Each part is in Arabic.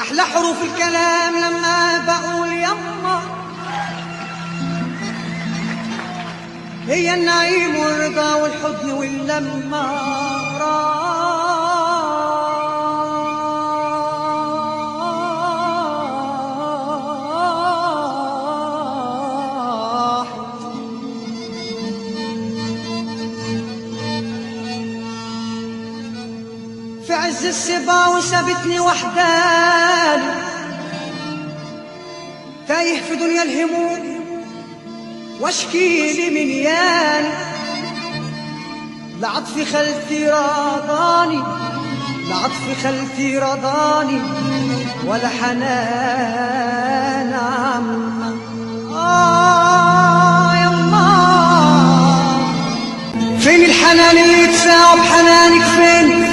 أحلى حروف الكلام لما بقول يما هي النعيم والرضا والحضن واللمة في عز الصبا وسابتني وحداني تايه في دنيا الهموم واشكي لي من ياني لعطف خالتي رضاني لعطف خالتي رضاني ولا حنان عمّا يما فين الحنان اللي يتساوى بحنانك فين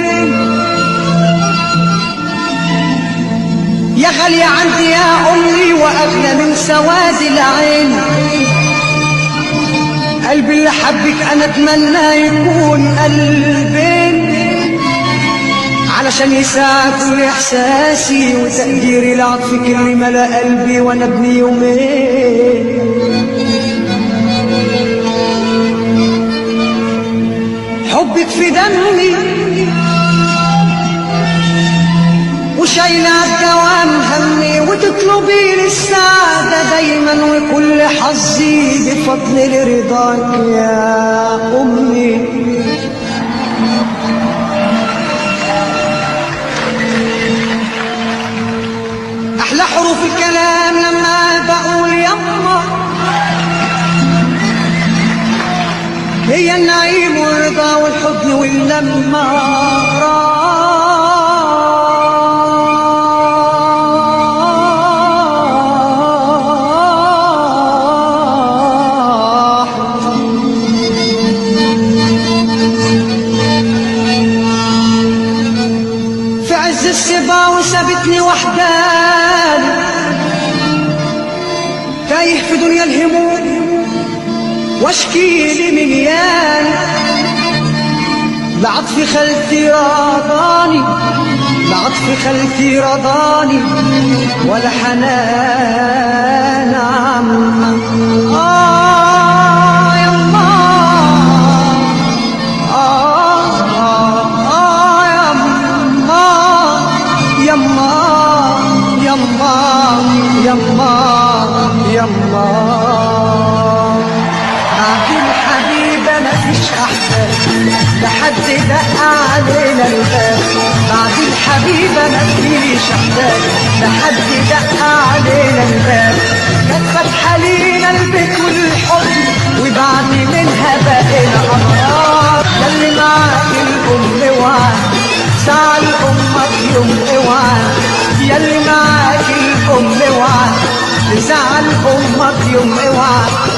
يا غالية عندي يا أمي وأغلى من سواد العين قلبي اللي حبك أنا أتمنى يكون قلبين علشان يساعد كل إحساسي وتقديري لعطفك اللي ملا قلبي وأنا ابني يومين حبك في دمي وشايلة الدوام همي وتطلبي لي السعادة دايما وكل حظي بفضل رضاك يا أمي أحلى حروف الكلام لما بقول يما هي النعيم والرضا والحضن واللمة الصبا وسابتني وحداني تايه في دنيا الهموم واشكي لي من ياني لعطف خالتي رضاني لعطف خالتي رضاني ولا حنان عمّا يما بعد الحبيبة مفيش أحسن لحد دق علينا الباب بعد الحبيبة مفيش أحسن لحد دق علينا الباب كانت فاتحة لينا البيت والحضن وبعد منها بقينا أمراض ياللي معاك الأم اوعى زعل أمك يوم اوعى ياللي معاك الأم اوعى زعل أمك يوم اوعى